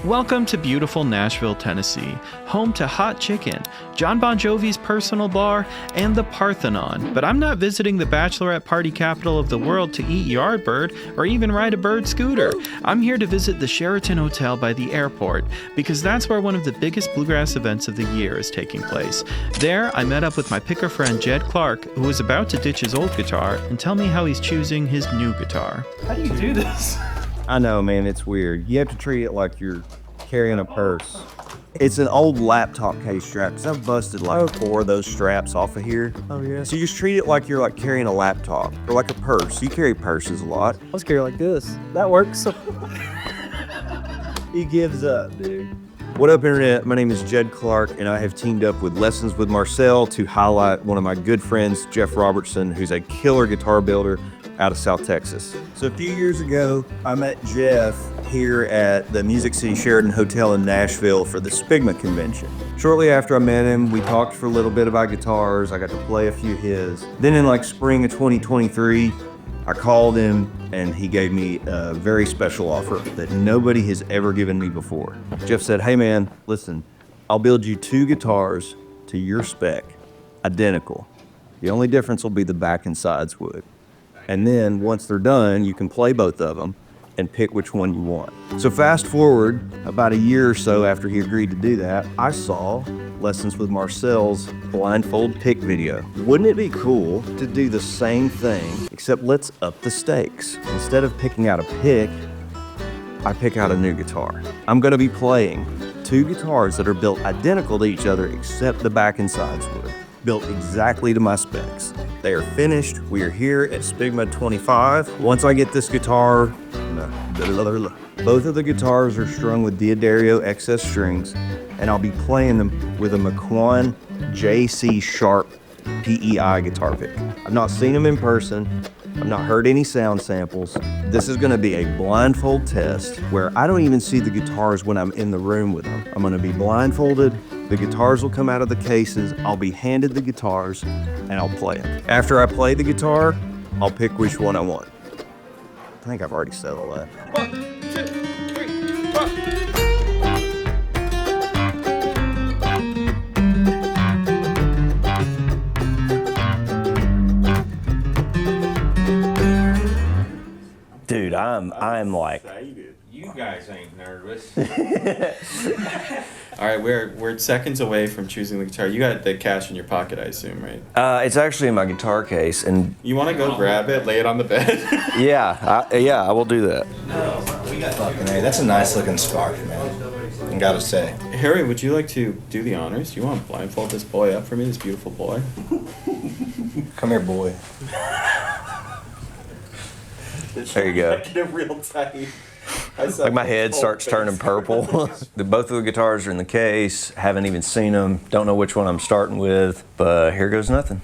Welcome to beautiful Nashville, Tennessee, home to Hot Chicken, John Bon Jovi's personal bar, and the Parthenon. But I'm not visiting the bachelorette party capital of the world to eat Yardbird or even ride a bird scooter. I'm here to visit the Sheraton Hotel by the airport, because that's where one of the biggest bluegrass events of the year is taking place. There, I met up with my picker friend Jed Clark, who was about to ditch his old guitar and tell me how he's choosing his new guitar. How do you do this? I know, man, it's weird. You have to treat it like you're carrying a purse. It's an old laptop case strap, because I've busted like 4 of those straps off of here. Oh, yeah. So you just treat it like you're like carrying a laptop or like a purse. You carry purses a lot. I was carrying like this. That works. He gives up, dude. What up, Internet? My name is Jed Clark, and I have teamed up with Lessons with Marcel to highlight one of my good friends, Jeff Robertson, who's a killer guitar builder out of South Texas. So a few years ago, I met Jeff here at the Music City Sheraton Hotel in Nashville for the Spigma convention. Shortly after I met him, we talked for a little bit about guitars. I got to play a few his. Then in like spring of 2023, I called him and he gave me a very special offer that nobody has ever given me before. Jeff said, "Hey man, listen, I'll build you 2 guitars to your spec, identical. The only difference will be the back and sides wood. And then once they're done, you can play both of them and pick which one you want." So fast forward about a year or so after he agreed to do that, I saw Lessons with Marcel's Blindfold pick video. Wouldn't it be cool to do the same thing, except let's up the stakes. Instead of picking out a pick, I pick out a new guitar. I'm gonna be playing 2 guitars that are built identical to each other except the back and sides wood. Built exactly to my specs. They are finished. We are here at Spigma 25. Once I get this guitar, both of the guitars are strung with D'Addario XS strings, and I'll be playing them with a McQuan JC Sharp PEI guitar pick. I've not seen them in person. I've not heard any sound samples. This is gonna be a blindfold test where I don't even see the guitars when I'm in the room with them. I'm gonna be blindfolded. The guitars will come out of the cases. I'll be handed the guitars and I'll play them. After I play the guitar, I'll pick which one I want. I think I've already said all that. 1, 2, 3, 4. Dude, I'm like, You guys ain't nervous. All right, we're seconds away from choosing the guitar. You got the cash in your pocket, I assume, right? it's actually in my guitar case, and You want to go grab it, lay it on the bed? I will do that. Fucking A, that's a nice looking scarf, man. I gotta say. Harry, would you like to do the honors? Do you want to blindfold this boy up for me, this beautiful boy? Come here, boy. There you go. Get it real tight. Like my head starts turning purple. Both of the guitars are in the case. Haven't even seen them. Don't know which one I'm starting with, but here goes nothing.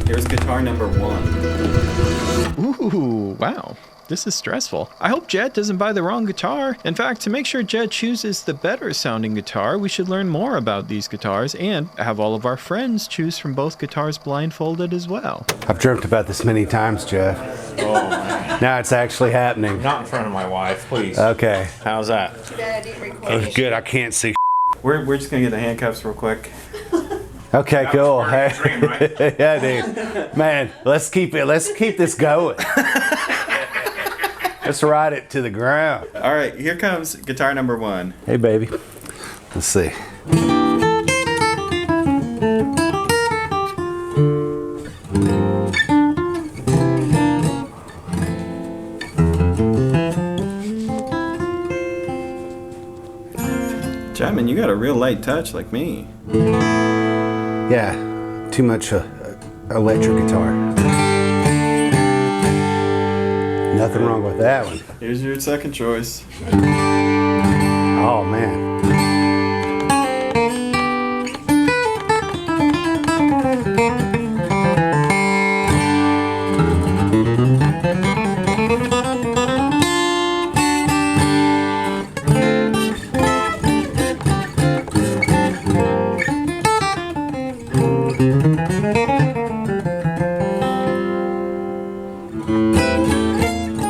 Here's guitar number 1. Ooh, wow. This is stressful. I hope Jed doesn't buy the wrong guitar. In fact, to make sure Jed chooses the better sounding guitar, we should learn more about these guitars and have all of our friends choose from both guitars blindfolded as well. I've dreamt about this many times, Jeff. Oh, man. Now it's actually happening. Not in front of my wife, please. Okay. How's that? That's good. I can't see. We're just gonna get the handcuffs real quick. Okay, cool. That was part of the dream, right? Yeah, dude. Man, let's keep this going. Let's ride it to the ground. All right, here comes guitar number 1. Hey, baby. Let's see. Chapman, you got a real light touch like me. Yeah, too much electric guitar. Nothing wrong with that one. Here's your second choice. Oh, man.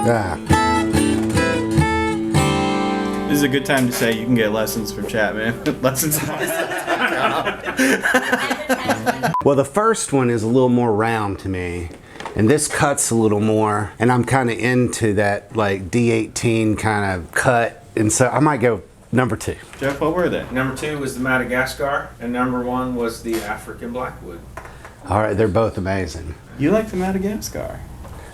Ah. is a good time to say you can get lessons from Chapman. Lessons. Well, the first one is a little more round to me, and this cuts a little more, and I'm kind of into that like D18 kind of cut, and so I might go number 2. Jeff, what were they? Number 2 was the Madagascar, and number 1 was the African Blackwood. All right, they're both amazing. You like the Madagascar?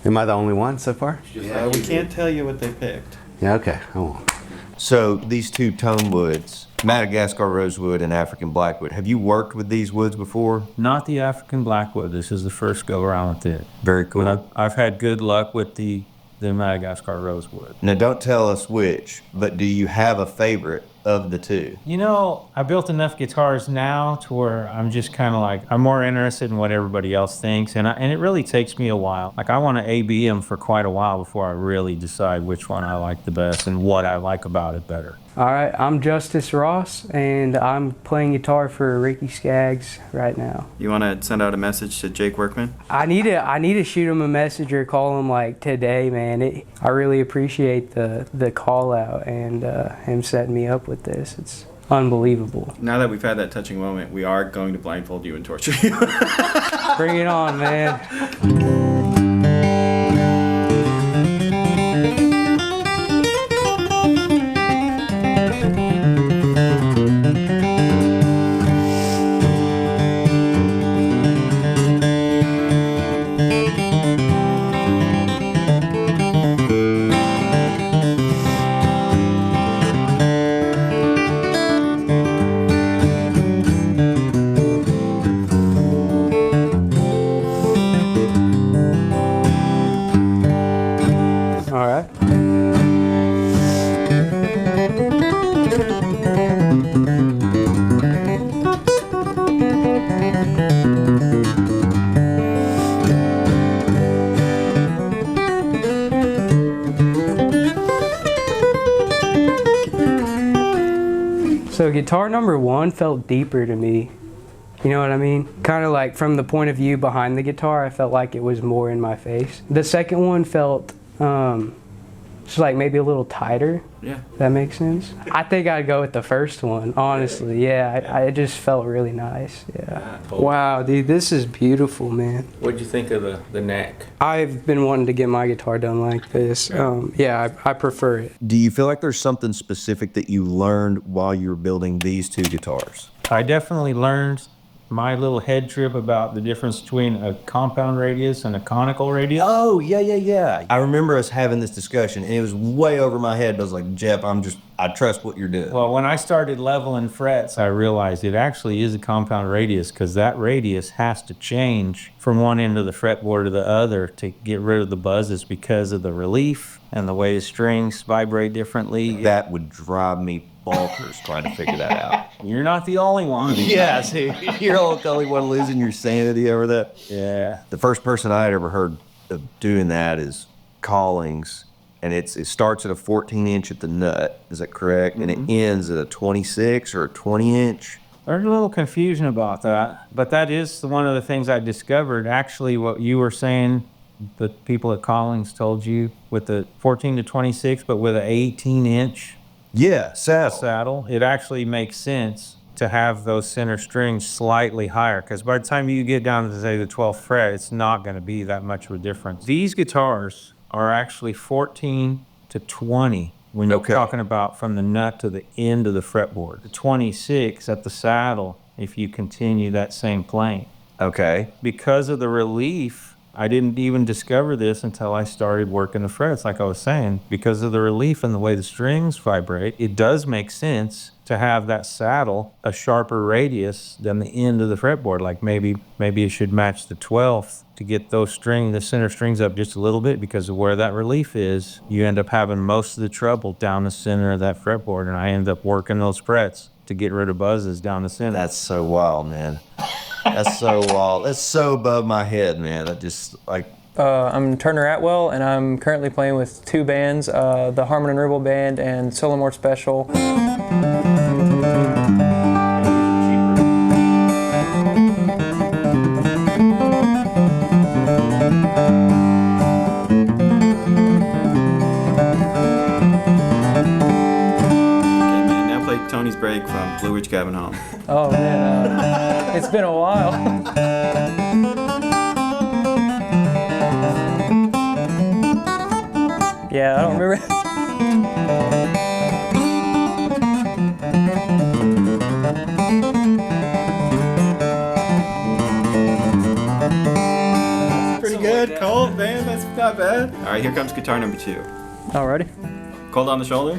Am I the only one so far? We can't tell you what they picked. Yeah, okay, I won't. So these 2 tone woods, Madagascar Rosewood and African Blackwood, have you worked with these woods before? Not the African Blackwood. This is the first go around with it. Very cool. But I've had good luck with the Madagascar Rosewood. Now don't tell us which, but do you have a favorite of the 2? You know, I built enough guitars now to where I'm just kind of like, I'm more interested in what everybody else thinks, and it really takes me a while. Like, I want to A/B them for quite a while before I really decide which one I like the best and what I like about it better. All right, I'm Justice Ross, and I'm playing guitar for Ricky Skaggs right now. You want to send out a message to Jake Workman? I need to shoot him a message or call him like today, man. I really appreciate the call out and him setting me up with this. It's unbelievable. Now that we've had that touching moment, we are going to blindfold you and torture you. Bring it on, man. So guitar number 1 felt deeper to me. You know what I mean? Kind of like from the point of view behind the guitar, I felt like it was more in my face. The second one felt just like maybe a little tighter. Yeah. If that makes sense. I think I'd go with the first one, honestly. Yeah, it just felt really nice. Yeah. Wow, dude, this is beautiful, man. What'd you think of the neck? I've been wanting to get my guitar done like this. Yeah, I prefer it. Do you feel like there's something specific that you learned while you were building these 2 guitars? I definitely learned my little head trip about the difference between a compound radius and a conical radius. Oh, yeah. I remember us having this discussion, and it was way over my head. I was like, Jeff, I trust what you're doing. Well, when I started leveling frets, I realized it actually is a compound radius because that radius has to change from one end of the fretboard to the other to get rid of the buzzes because of the relief and the way the strings vibrate differently. That would drive me bonkers trying to figure that out. You're not the only one. Yeah, see, you're the only one losing your sanity over that. Yeah. The first person I had ever heard of doing that is Collings, and it starts at a 14-inch at the nut. Is that correct? Mm-hmm. And it ends at a 26 or a 20-inch. There's a little confusion about that, but that is one of the things I discovered. Actually, what you were saying, the people at Collings told you with the 14 to 26, but with an 18-inch saddle, it actually makes sense to have those center strings slightly higher, because by the time you get down to, say, the 12th fret, it's not going to be that much of a difference. These guitars are actually 14 to 20 when you're talking about from the nut to the end of the fretboard. The 26 at the saddle if you continue that same plane. Okay. Because of the relief, I didn't even discover this until I started working the frets, like I was saying. Because of the relief and the way the strings vibrate, it does make sense to have that saddle a sharper radius than the end of the fretboard. Like maybe it should match the 12th to get those the center strings up just a little bit, because of where that relief is. You end up having most of the trouble down the center of that fretboard, and I end up working those frets to get rid of buzzes down the center. That's so wild, man. That's so wild. That's so above my head, man. I just like. I'm Turner Atwell, and I'm currently playing with 2 bands, the Harmon and Ribble Band and Solomore Special. Tony's break from Blue Ridge Cabin Home? Oh man, it's been a while. Yeah, I don't remember. Pretty good. Cold, man. That's not bad. All right, here comes guitar number 2. Alrighty. Cold on the shoulder?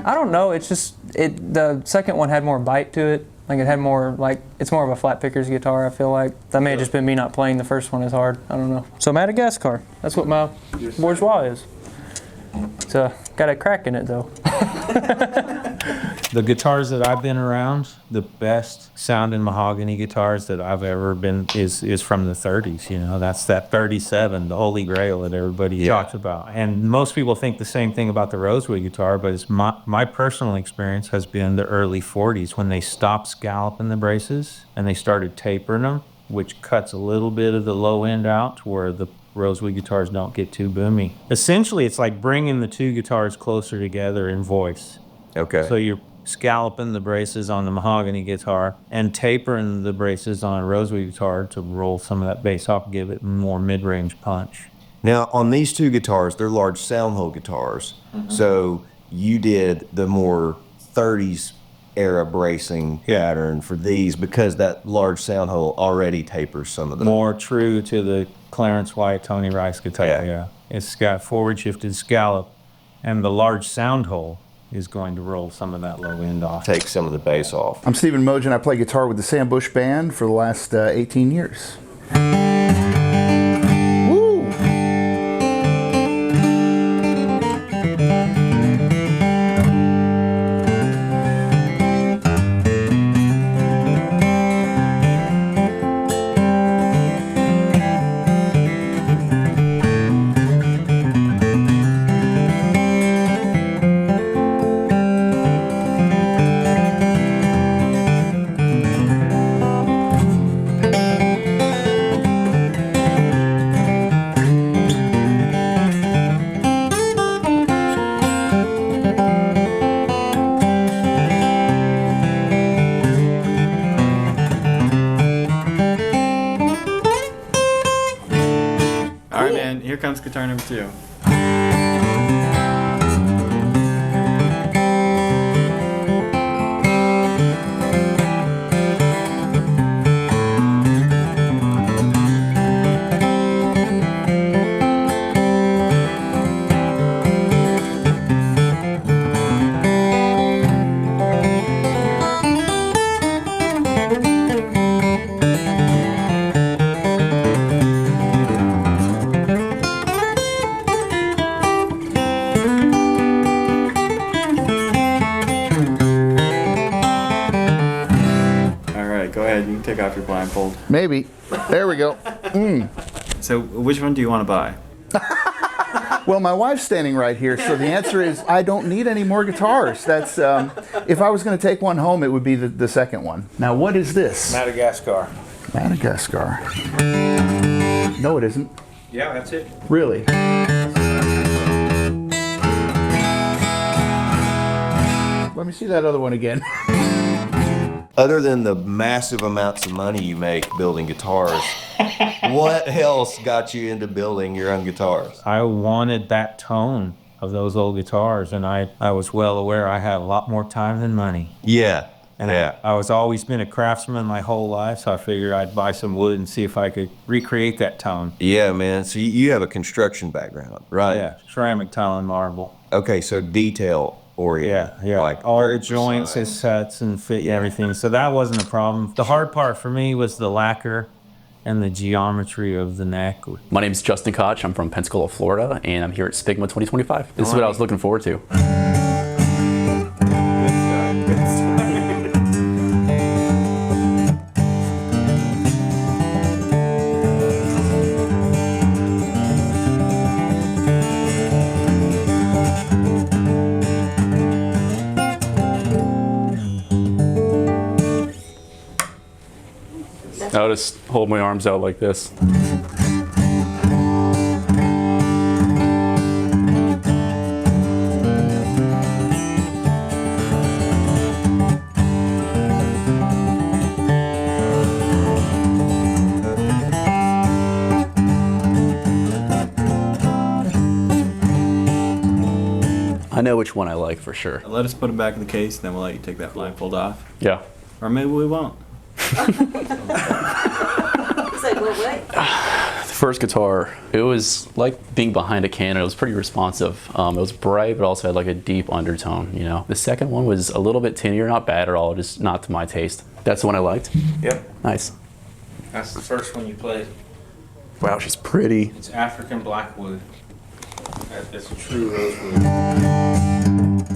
I don't know. It's just the second one had more bite to it. Like it had more it's more of a flat picker's guitar. I feel like that may have just been me not playing the first one as hard. I don't know. So Madagascar. That's what my bourgeois is. It's got a crack in it though. The guitars that I've been around, the best sounding mahogany guitars that I've ever been is from the 30s. You know, that's that 37, the holy grail that everybody talks about. And most people think the same thing about the Rosewood guitar, but it's my personal experience has been the early 40s when they stopped scalloping the braces and they started tapering them, which cuts a little bit of the low end out to where the Rosewood guitars don't get too boomy. Essentially, it's like bringing the two guitars closer together in voice. Okay. So you're scalloping the braces on the mahogany guitar and tapering the braces on a Rosewood guitar to roll some of that bass off and give it more mid-range punch. Now, on these two guitars, they're large sound hole guitars. So you did the more 30s era bracing pattern for these because that large sound hole already tapers some of them. More true to the Clarence White, Tony Rice guitar, yeah. It's got forward shifted scallop, and the large sound hole is going to roll some of that low end off. Take some of the bass off. I'm Stephen Mogen. I play guitar with the Sam Bush Band for the last 18 years. Woo! Here comes guitar number 2. You can take off your blindfold. Maybe. There we go. So which one do you want to buy? Well, my wife's standing right here, so the answer is I don't need any more guitars. That's if I was going to take one home, it would be the second one. Now, what is this? Madagascar. Madagascar. No, it isn't. Yeah, that's it. Really? Let me see that other one again. Other than the massive amounts of money you make building guitars, what else got you into building your own guitars? I wanted that tone of those old guitars, and I was well aware I had a lot more time than money. Yeah. And I was always been a craftsman my whole life, so I figured I'd buy some wood and see if I could recreate that tone. Yeah, man. So you have a construction background, right? Yeah, ceramic, tile, and marble. Okay, so detail oriented. Yeah. Like all the joints, his sets, and fit everything. So that wasn't a problem. The hard part for me was the lacquer and the geometry of the neck. My name is Justin Koch. I'm from Pensacola, Florida, and I'm here at SPIGMA 2025. This is what I was looking forward to. I'll just hold my arms out like this. I know which one I like for sure. Let us put them back in the case, then we'll let you take that blindfold off. Yeah. Or maybe we won't. It's like, what? The first guitar, it was like being behind a can. It was pretty responsive. It was bright, but also had like a deep undertone, you know. The second one was a little bit tinnier, not bad at all, just not to my taste. That's the one I liked? Yep. Nice. That's the first one you played. Wow, she's pretty. It's African Blackwood. It's a true Rosewood.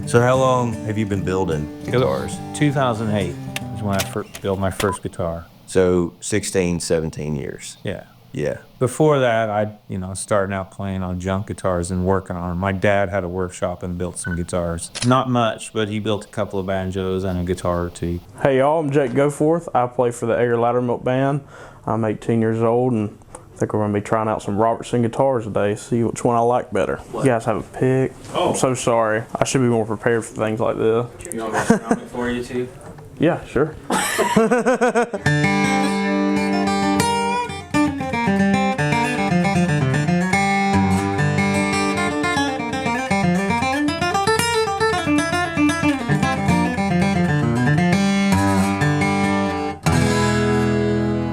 So how long have you been building guitars? 2008 is when I built my first guitar. So 16, 17 years. Yeah. Yeah. Before that, I, starting out playing on junk guitars and working on them. My dad had a workshop and built some guitars. Not much, but he built a couple of banjos and a guitar or two. Hey y'all, I'm Jake Goforth. I play for the Egger Loudermilk Band. I'm 18 years old and I think we're going to be trying out some Robertson guitars today, see which one I like better. What? You guys have a pick? Oh. I'm so sorry. I should be more prepared for things like this. You want me to strum it for you too? Yeah, sure.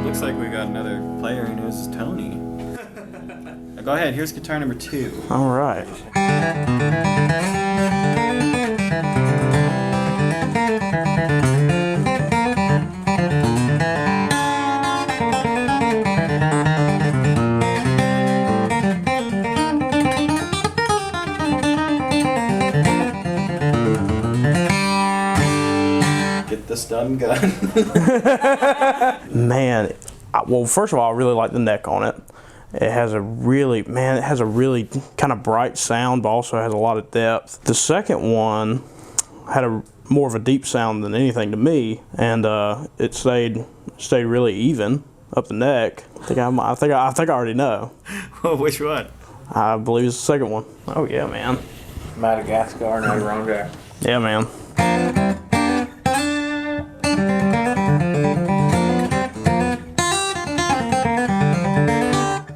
Looks like we got another player who knows Tony. Go ahead, here's guitar number 2. All right. Get the stun gun. Man, well, first of all, I really like the neck on it. It has a really kind of bright sound, but also has a lot of depth. The second one had more of a deep sound than anything to me, and it stayed really even up the neck. I think I already know. Well, which one? I believe it's the second one. Oh yeah, man. Madagascar and Adirondack. Yeah, man.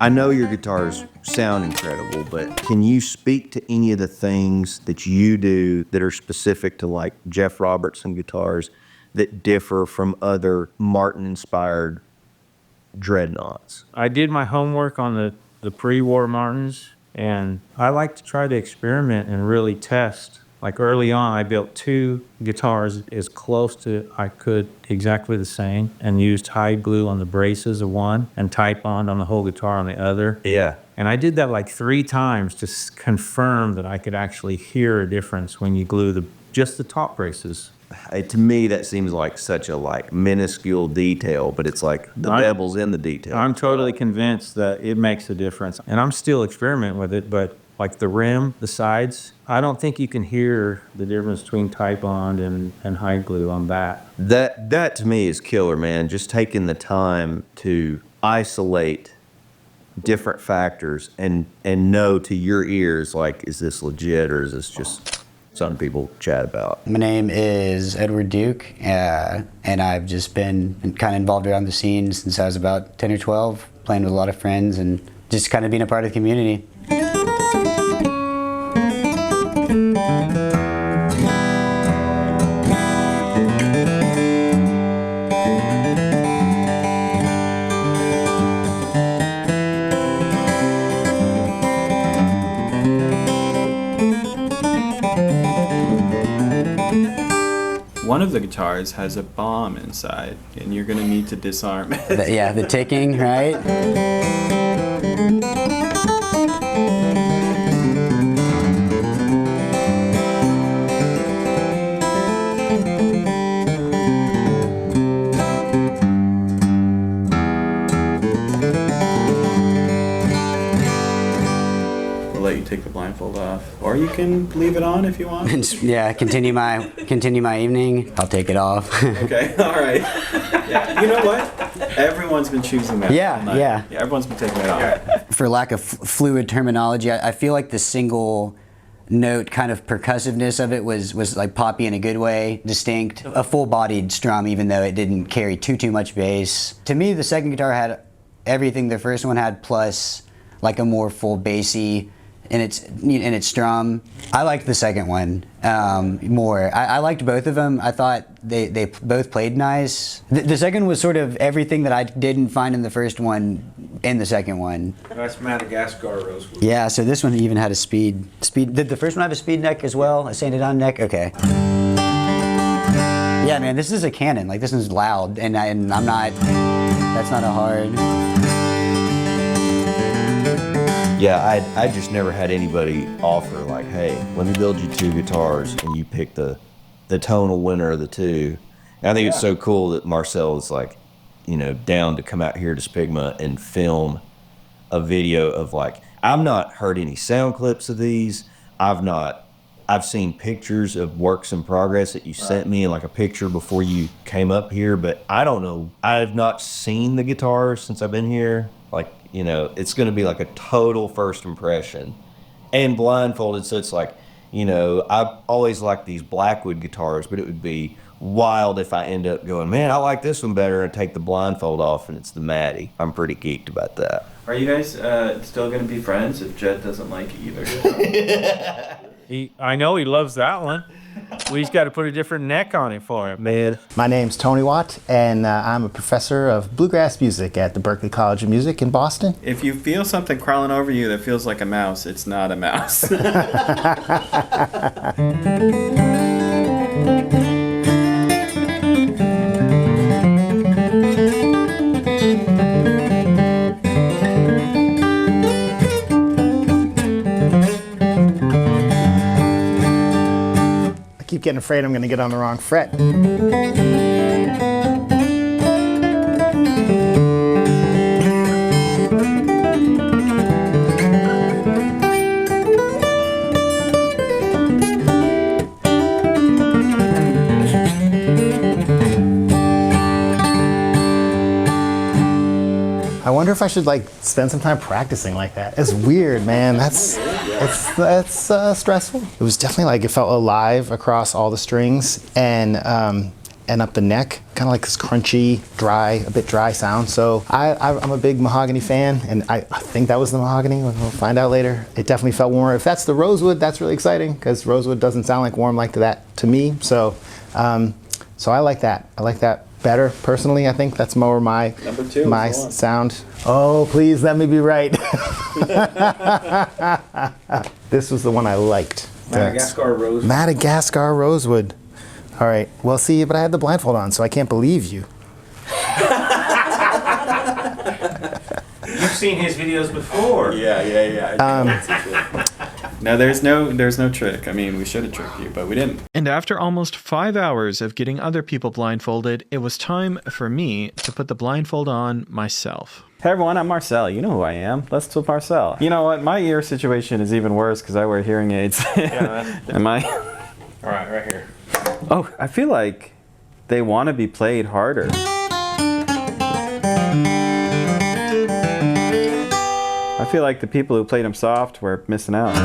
I know your guitars sound incredible, but can you speak to any of the things that you do that are specific to like Jeff Robertson guitars that differ from other Martin-inspired dreadnoughts? I did my homework on the pre-war Martins, and I like to try to experiment and really test. Like early on, I built 2 guitars as close to I could, exactly the same, and used hide glue on the braces of one and Type Bond on the whole guitar on the other. Yeah. And I did that like 3 times to confirm that I could actually hear a difference when you glue just the top braces. To me, that seems like such a minuscule detail, but it's like the bevel's in the detail. I'm totally convinced that it makes a difference, and I'm still experimenting with it, but like the rim, the sides, I don't think you can hear the difference between Type Bond and hide glue on that. That to me is killer, man. Just taking the time to isolate different factors and know to your ears, like, is this legit or is this just something people chat about? My name is Edward Duke, and I've just been kind of involved around the scene since I was about 10 or 12, playing with a lot of friends and just kind of being a part of the community. One of the guitars has a bomb inside, and you're gonna need to disarm it. Yeah, the ticking, right? We'll let you take the blindfold off, or you can leave it on if you want. Yeah, continue my evening. I'll take it off. Okay, all right. Yeah, you know what? Everyone's been choosing that. Yeah, all night. yeah. Everyone's been taking it off. For lack of fluid terminology, I feel like the single note kind of percussiveness of it was like poppy in a good way, distinct. A full-bodied strum, even though it didn't carry too much bass. To me, the second guitar had everything the first one had, plus like a more full bassy in its strum. I liked the second one more. I liked both of them. I thought they both played nice. The second was sort of everything that I didn't find in the first one in the second one. That's Madagascar Rosewood. Yeah, so this one even had a speed. Did the first one have a speed neck as well? A sanded on neck? Okay. Yeah, man, this is a cannon. Like, this is loud, and I'm not, that's not a hard. Yeah, I just never had anybody offer like, hey, let me build you 2 guitars and you pick the tonal winner of the 2. And I think it's so cool that Marcel is like, you know, down to come out here to Spigma and film a video of like, I've not heard any sound clips of these. I've seen pictures of works in progress that you sent me, and like a picture before you came up here, but I don't know. I've not seen the guitars since I've been here. Like, you know, it's going to be like a total first impression. And blindfolded, so it's like, you know, I've always liked these Blackwood guitars, but it would be wild if I end up going, man, I like this one better, and take the blindfold off and it's the Maddie. I'm pretty geeked about that. Are you guys still going to be friends if Jed doesn't like either? I know he loves that one. We just got to put a different neck on it for him. Man. My name's Tony Watt, and I'm a professor of bluegrass music at the Berklee College of Music in Boston. If you feel something crawling over you that feels like a mouse, it's not a mouse. I keep getting afraid I'm going to get on the wrong fret. I wonder if I should like spend some time practicing like that. It's weird, man. That's stressful. It was definitely like it felt alive across all the strings and up the neck, kind of like this crunchy, a bit dry sound. So I'm a big mahogany fan, and I think that was the mahogany. We'll find out later. It definitely felt warmer. If that's the rosewood, that's really exciting because rosewood doesn't sound like warm like that to me. So I like that. I like that better personally. I think that's more my sound. Oh, please let me be right. This was the one I liked. Madagascar Rosewood. Madagascar Rosewood. All right. Well, see, but I had the blindfold on, so I can't believe you. You've seen his videos before. Yeah. No, there's no trick. I mean, we should have tricked you, but we didn't. And after almost 5 hours of getting other people blindfolded, it was time for me to put the blindfold on myself. Hey everyone, I'm Marcel. You know who I am. Let's with Marcel. You know what? My ear situation is even worse because I wear hearing aids. Am I? All right, right here. Oh, I feel like they want to be played harder. I feel like the people who played them soft were missing out.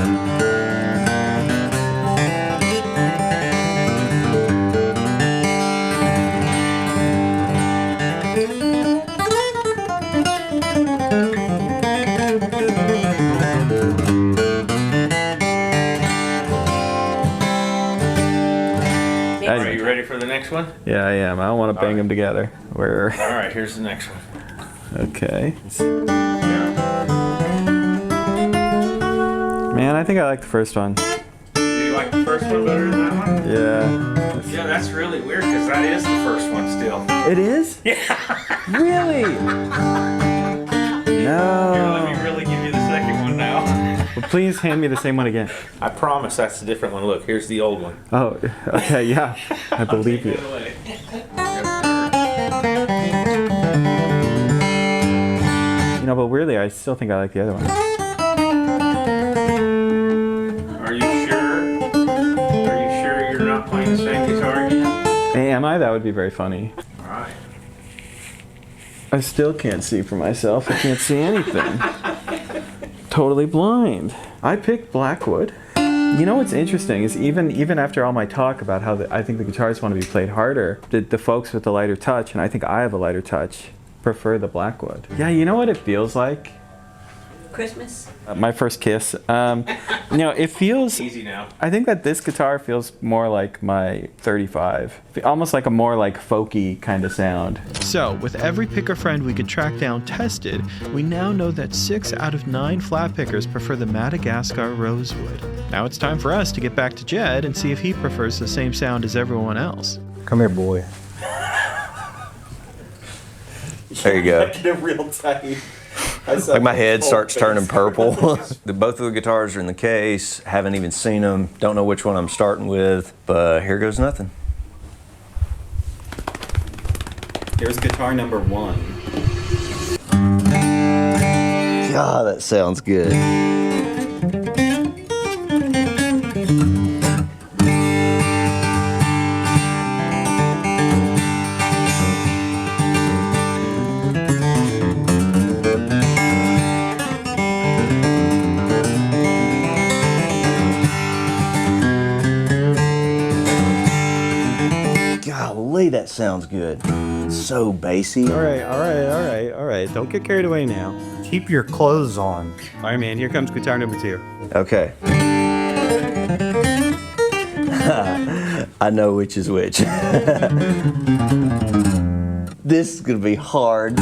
Are you ready for the next one? Yeah, I am. I don't want to bang them together. All right, here's the next one. Okay. Man, I think I like the first one. Do you like the first one better than that one? Yeah. Yeah, that's really weird because that is the first one still. It is? Yeah. Really? No. Here, let me really give you the second one now. Well, please hand me the same one again. I promise that's the different one. Look, here's the old one. Oh, okay, yeah. I believe you. You know, but weirdly, I still think I like the other one. Are you sure? Are you sure you're not playing the same guitar again? Hey, am I? That would be very funny. All right. I still can't see for myself. I can't see anything. Totally blind. I picked Blackwood. You know what's interesting is even after all my talk about how I think the guitars want to be played harder, the folks with the lighter touch, and I think I have a lighter touch, prefer the Blackwood. Yeah, you know what it feels like? Christmas? My first kiss. It feels easy now. I think that this guitar feels more like my 35. Almost like a more like folky kind of sound. So, with every picker friend we could track down tested, we now know that 6 out of 9 flat pickers prefer the Madagascar Rosewood. Now it's time for us to get back to Jed and see if he prefers the same sound as everyone else. Come here, boy. There you go. Get it real tight. Like my head starts turning purple. Both of the guitars are in the case. Haven't even seen them. Don't know which one I'm starting with, but here goes nothing. Here's guitar number 1. God, that sounds good. Golly, that sounds good. So bassy. All right. Don't get carried away now. Keep your clothes on. All right, man, here comes guitar number 2. Okay. I know which is which. This is gonna be hard.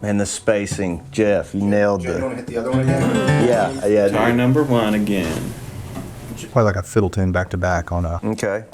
And the spacing, Jeff, you nailed it. You want to hit the other one again? Yeah. Guitar number 1 again. Probably like a fiddle tune back to back on a. Okay.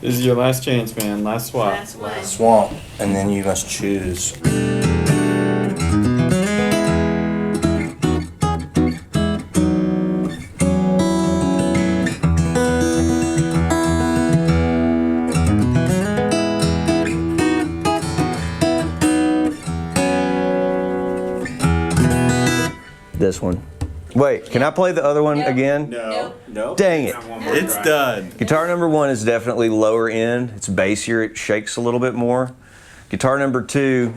This is your last chance, man. Last swap. That's what. Swamp, and then you must choose. This one. Wait, can I play the other one again? No. Dang it. It's done. Guitar number 1 is definitely lower end. It's bassier, it shakes a little bit more. Guitar number 2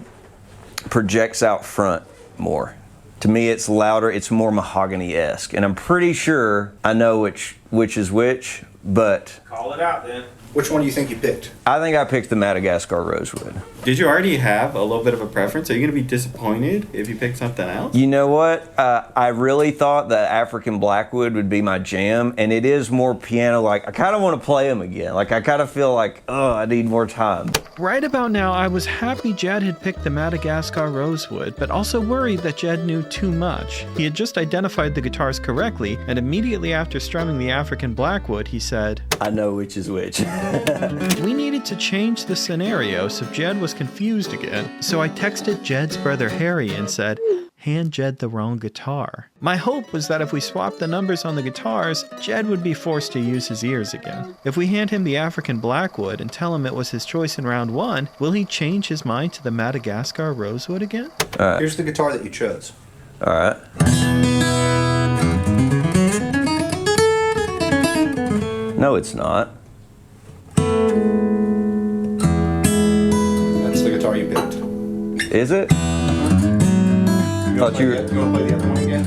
projects out front more. To me, it's louder, it's more mahogany-esque. And I'm pretty sure I know which is which, but Call it out then. Which one do you think you picked? I think I picked the Madagascar Rosewood. Did you already have a little bit of a preference? Are you going to be disappointed if you pick something else? You know what? I really thought that African Blackwood would be my jam, and it is more piano-like. I kind of want to play them again. Like, I kind of feel like, oh, I need more time. Right about now, I was happy Jed had picked the Madagascar Rosewood, but also worried that Jed knew too much. He had just identified the guitars correctly, and immediately after strumming the African Blackwood, he said, I know which is which. We needed to change the scenario so Jed was confused again, so I texted Jed's brother Harry and said, hand Jed the wrong guitar. My hope was that if we swapped the numbers on the guitars, Jed would be forced to use his ears again. If we hand him the African Blackwood and tell him it was his choice in round 1, will he change his mind to the Madagascar Rosewood again? All right. Here's the guitar that you chose. All right. No, it's not. That's the guitar you picked. Is it? You want to play the other one again?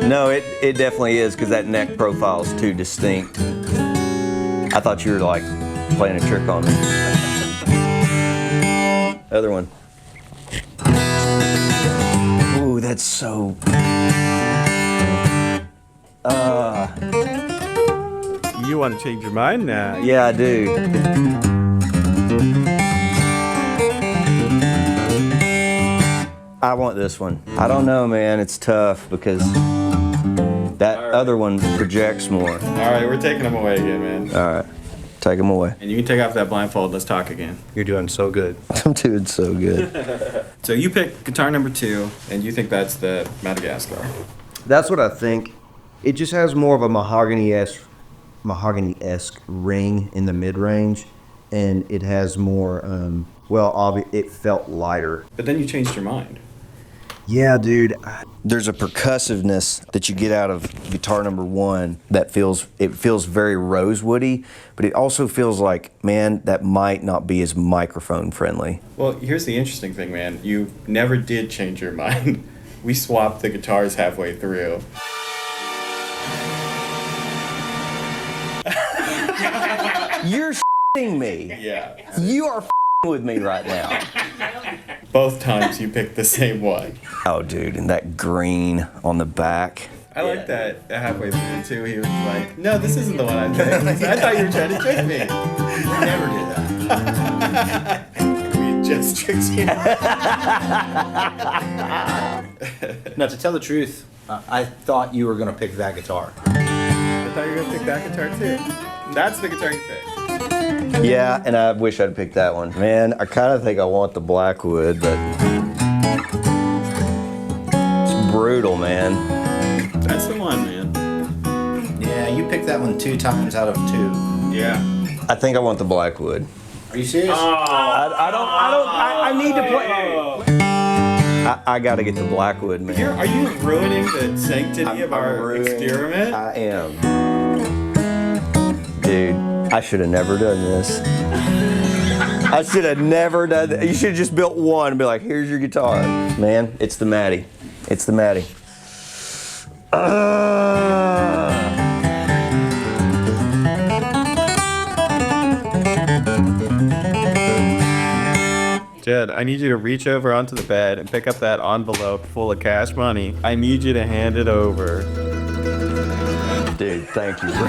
No, it definitely is because that neck profile is too distinct. I thought you were like playing a trick on me. Other one. Ooh, that's so. You want to change your mind now? Yeah, I do. I want this one. I don't know, man. It's tough because that other one projects more. All right, we're taking them away again, man. All right, take them away. And you can take off that blindfold. Let's talk again. You're doing so good. I'm doing so good. So you pick guitar number 2, and you think that's the Madagascar. That's what I think. It just has more of a mahogany-esque ring in the mid-range, and it has more, it felt lighter. But then you changed your mind. Yeah, dude. There's a percussiveness that you get out of guitar number 1 that feels very Rosewoody, but it also feels like, man, that might not be as microphone friendly. Well, here's the interesting thing, man. You never did change your mind. We swapped the guitars halfway through. You're f***ing me. Yeah. You are f***ing with me right now. Both times you picked the same one. Oh, dude, and that green on the back. I like that halfway through, too. He was like, no, this isn't the one I picked. I thought you were trying to trick me. You never did that. We just tricked you. Now, to tell the truth, I thought you were going to pick that guitar. I thought you were going to pick that guitar, too. That's the guitar you picked. Yeah, and I wish I'd picked that one. Man, I kind of think I want the Blackwood, but it's brutal, man. That's the one, man. Yeah, you picked that one 2 times out of 2. Yeah. I think I want the Blackwood. Are you serious? I need to play. I got to get the Blackwood, man. Are you ruining the sanctity of our experiment? I am. Dude, I should have never done this. I should have never done that. You should have just built one and be like, here's your guitar. Man, it's the Matty. It's the Matty. Jed, I need you to reach over onto the bed and pick up that envelope full of cash money. I need you to hand it over. Dude, thank you, bro.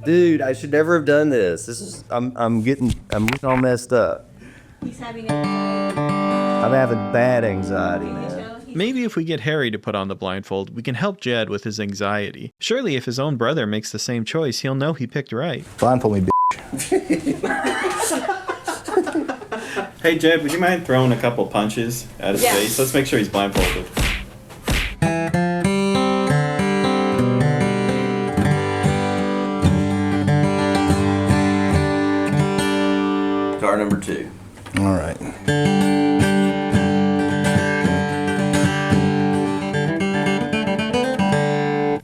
Dude, I should never have done this. I'm getting all messed up. He's having anxiety. I'm having bad anxiety, man. Maybe if we get Harry to put on the blindfold, we can help Jed with his anxiety. Surely if his own brother makes the same choice, he'll know he picked right. Blindfold me, Hey, Jed, would you mind throwing a couple punches at his face? Let's make sure he's blindfolded. Guitar number 2. All right.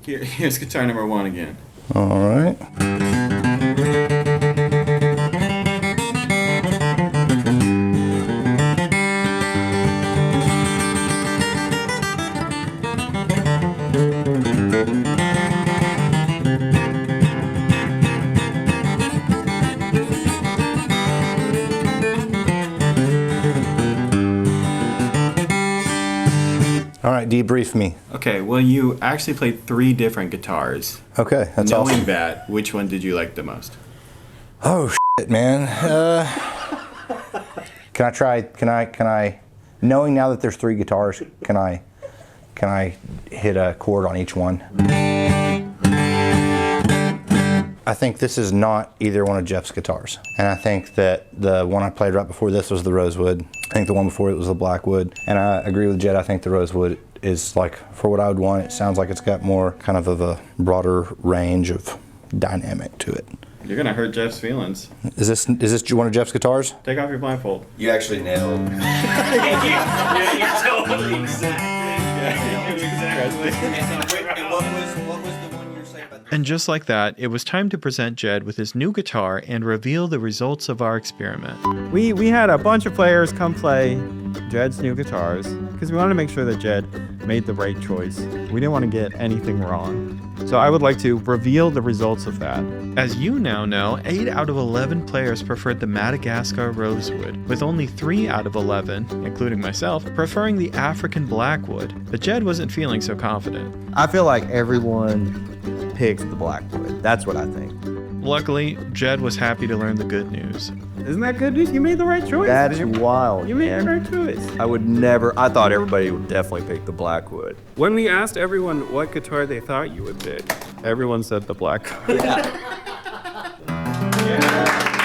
Here's guitar number 1 again. All right. All right, debrief me. Okay, well, you actually played 3 different guitars. Okay, that's Knowing awesome. that, which one did you like the most? Oh shit, man. Can I? Knowing now that there's 3 guitars, can I hit a chord on each one? I think this is not either one of Jeff's guitars. And I think that the one I played right before this was the Rosewood. I think the one before it was the Blackwood. And I agree with Jed, I think the Rosewood is like, for what I would want, it sounds like it's got more kind of a broader range of dynamic to it. You're gonna hurt Jeff's feelings. Is this one of Jeff's guitars? Take off your blindfold. You actually nailed. Yeah, you totally exactly. And just like that, it was time to present Jed with his new guitar and reveal the results of our experiment. We had a bunch of players come play Jed's new guitars because we wanted to make sure that Jed made the right choice. We didn't want to get anything wrong. So I would like to reveal the results of that. As you now know, 8 out of 11 players preferred the Madagascar Rosewood, with only 3 out of 11, including myself, preferring the African Blackwood. But Jed wasn't feeling so confident. I feel like everyone picked the Blackwood. That's what I think. Luckily, Jed was happy to learn the good news. Isn't that good news? You made the right choice. That's wild. You made the right choice. I would never, I thought everybody would definitely pick the Blackwood. When we asked everyone what guitar they thought you would pick, everyone said the Blackwood. Yeah. Yeah.